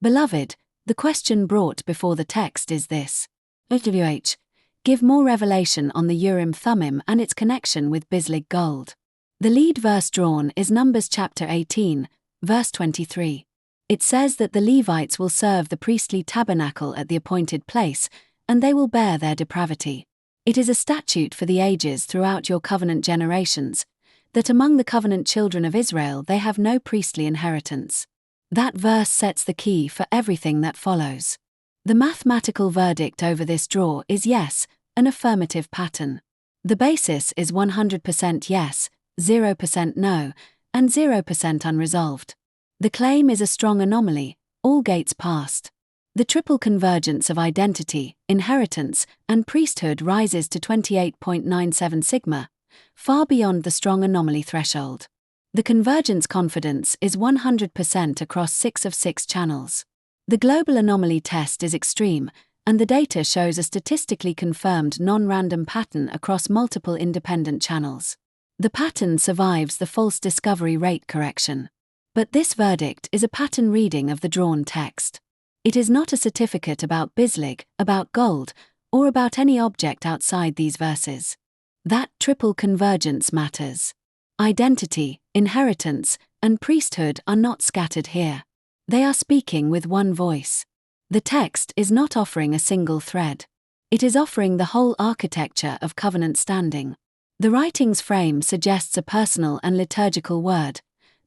Beloved, the question brought before the text is this. YHWH. Give more revelation on the Urim Thummim and its connection with Bislig gold. The lead verse drawn is Numbers chapter 18, verse 23. It says that the Levites will serve the priestly tabernacle at the appointed place, and they will bear their depravity. It is a statute for the ages throughout your covenant generations, that among the covenant children of Israel they have no priestly inheritance. That verse sets the key for everything that follows. The mathematical verdict over this draw is yes, an affirmative pattern. The basis is 100% yes, 0% no, and 0% unresolved. The claim is a strong anomaly, all gates passed. The triple convergence of identity, inheritance, and priesthood rises to 28.97 sigma, far beyond the strong anomaly threshold. The convergence confidence is 100% across 6 of 6 channels. The global anomaly test is extreme, and the data shows a statistically confirmed non-random pattern across multiple independent channels. The pattern survives the false discovery rate correction. But this verdict is a pattern reading of the drawn text. It is not a certificate about Bislig, about gold, or about any object outside these verses. That triple convergence matters. Identity, inheritance, and priesthood are not scattered here. They are speaking with one voice. The text is not offering a single thread. It is offering the whole architecture of covenant standing. The writing's frame suggests a personal and liturgical word,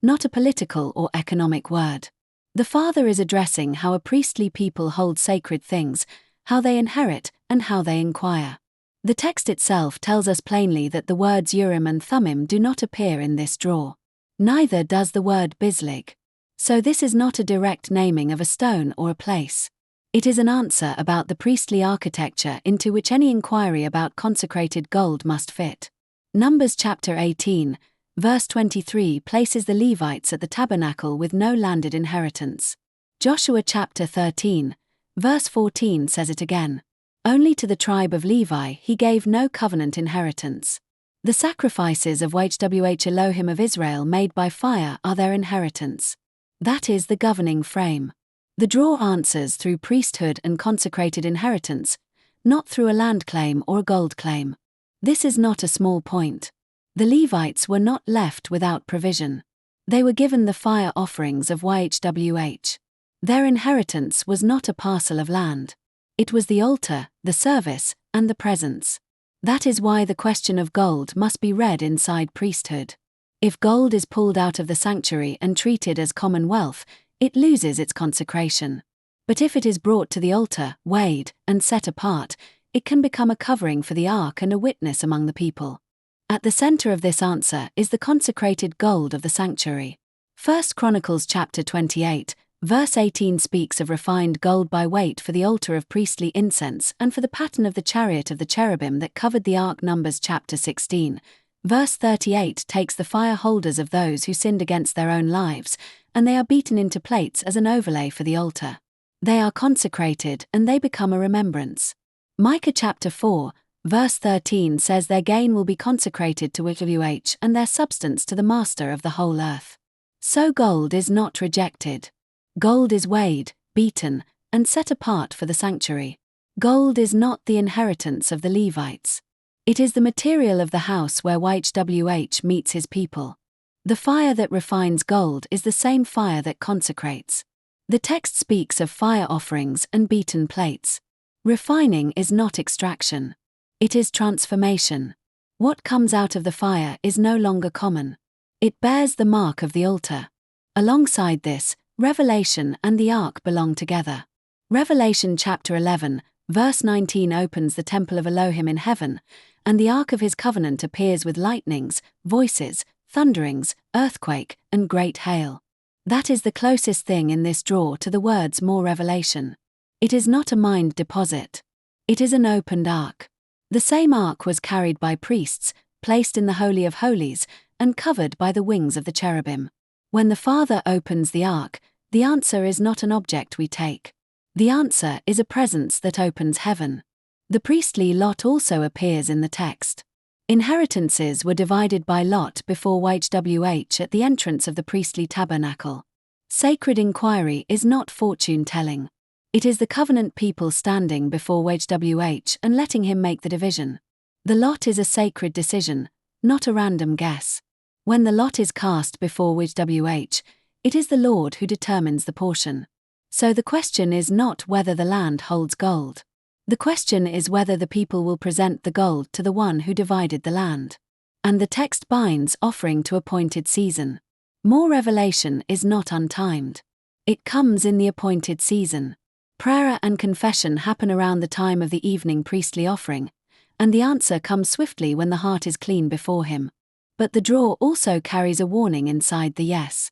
not a political or economic word. The Father is addressing how a priestly people hold sacred things, how they inherit, and how they inquire. The text itself tells us plainly that the words Urim and Thummim do not appear in this draw. Neither does the word Bislig. So this is not a direct naming of a stone or a place. It is an answer about the priestly architecture into which any inquiry about consecrated gold must fit. Numbers chapter 18, verse 23 places the Levites at the tabernacle with no landed inheritance. Joshua chapter 13, verse 14 says it again. Only to the tribe of Levi he gave no covenant inheritance. The sacrifices of YHWH Elohim of Israel made by fire are their inheritance. That is the governing frame. The draw answers through priesthood and consecrated inheritance, not through a land claim or a gold claim. This is not a small point. The Levites were not left without provision. They were given the fire offerings of YHWH. Their inheritance was not a parcel of land. It was the altar, the service, and the presence. That is why the question of gold must be read inside priesthood. If gold is pulled out of the sanctuary and treated as common wealth, it loses its consecration. But if it is brought to the altar, weighed, and set apart, it can become a covering for the ark and a witness among the people. At the center of this answer is the consecrated gold of the sanctuary. 1 Chronicles chapter 28, verse 18 speaks of refined gold by weight for the altar of priestly incense and for the pattern of the chariot of the cherubim that covered the ark. Numbers chapter 16, verse 38 takes the fire holders of those who sinned against their own lives, and they are beaten into plates as an overlay for the altar. They are consecrated and they become a remembrance. Micah chapter 4, verse 13 says their gain will be consecrated to YHWH and their substance to the Master of the whole earth. So gold is not rejected. Gold is weighed, beaten, and set apart for the sanctuary. Gold is not the inheritance of the Levites. It is the material of the house where YHWH meets his people. The fire that refines gold is the same fire that consecrates. The text speaks of fire offerings and beaten plates. Refining is not extraction. It is transformation. What comes out of the fire is no longer common. It bears the mark of the altar. Alongside this, Revelation and the ark belong together. Revelation chapter 11, verse 19 opens the temple of Elohim in heaven, and the ark of his covenant appears with lightnings, voices, thunderings, earthquake, and great hail. That is the closest thing in this draw to the words more revelation. It is not a mined deposit. It is an opened ark. The same ark was carried by priests, placed in the Holy of Holies, and covered by the wings of the cherubim. When the Father opens the ark, the answer is not an object we take. The answer is a presence that opens heaven. The priestly lot also appears in the text. Inheritances were divided by lot before YHWH at the entrance of the priestly tabernacle. Sacred inquiry is not fortune-telling. It is the covenant people standing before YHWH and letting him make the division. The lot is a sacred decision, not a random guess. When the lot is cast before YHWH, it is the Lord who determines the portion. So the question is not whether the land holds gold. The question is whether the people will present the gold to the one who divided the land. And the text binds offering to appointed season. More revelation is not untimed. It comes in the appointed season. Prayer and confession happen around the time of the evening priestly offering, and the answer comes swiftly when the heart is clean before him. But the draw also carries a warning inside the yes.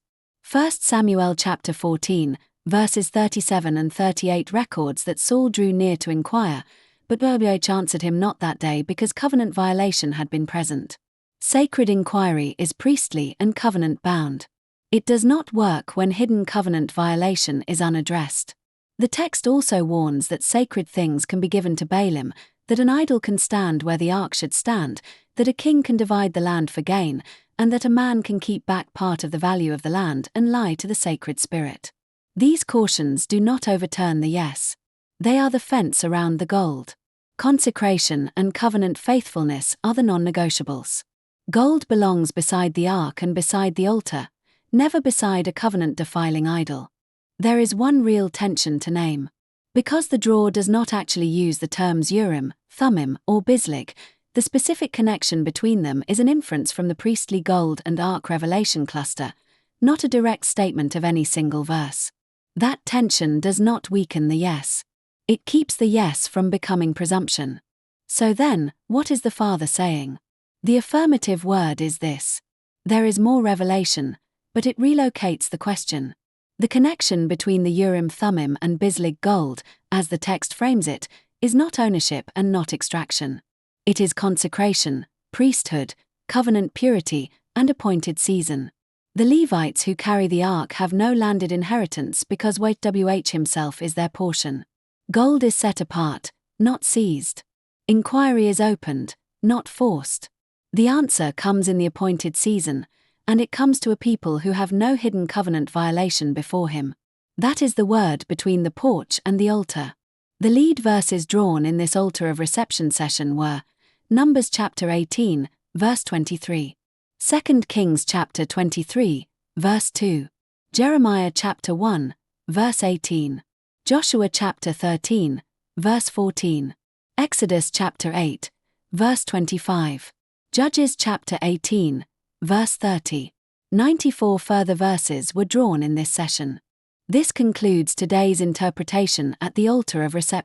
1 Samuel chapter 14, verses 37 and 38 records that Saul drew near to inquire, but YHWH answered him not that day because covenant violation had been present. Sacred inquiry is priestly and covenant bound. It does not work when hidden covenant violation is unaddressed. The text also warns that sacred things can be given to Baalim, that an idol can stand where the ark should stand, that a king can divide the land for gain, and that a man can keep back part of the value of the land and lie to the sacred spirit. These cautions do not overturn the yes. They are the fence around the gold. Consecration and covenant faithfulness are the non-negotiables. Gold belongs beside the ark and beside the altar, never beside a covenant-defiling idol. There is one real tension to name. Because the draw does not actually use the terms Urim, Thummim, or Bislig, the specific connection between them is an inference from the priestly gold and ark revelation cluster, not a direct statement of any single verse. That tension does not weaken the yes. It keeps the yes from becoming presumption. So then, what is the Father saying? The affirmative word is this. There is more revelation, but it relocates the question. The connection between the Urim Thummim and Bislig gold, as the text frames it, is not ownership and not extraction. It is consecration, priesthood, covenant purity, and appointed season. The Levites who carry the ark have no landed inheritance because YHWH himself is their portion. Gold is set apart, not seized. Inquiry is opened, not forced. The answer comes in the appointed season, and it comes to a people who have no hidden covenant violation before him. That is the word between the porch and the altar. The lead verses drawn in this altar of reception session were Numbers chapter 18, verse 23. 2 Kings chapter 23, verse 2. Jeremiah chapter 1, verse 18. Joshua chapter 13, verse 14. Exodus chapter 8, verse 25. Judges chapter 18, verse 30. 94 further verses were drawn in this session. This concludes today's interpretation at the altar of reception.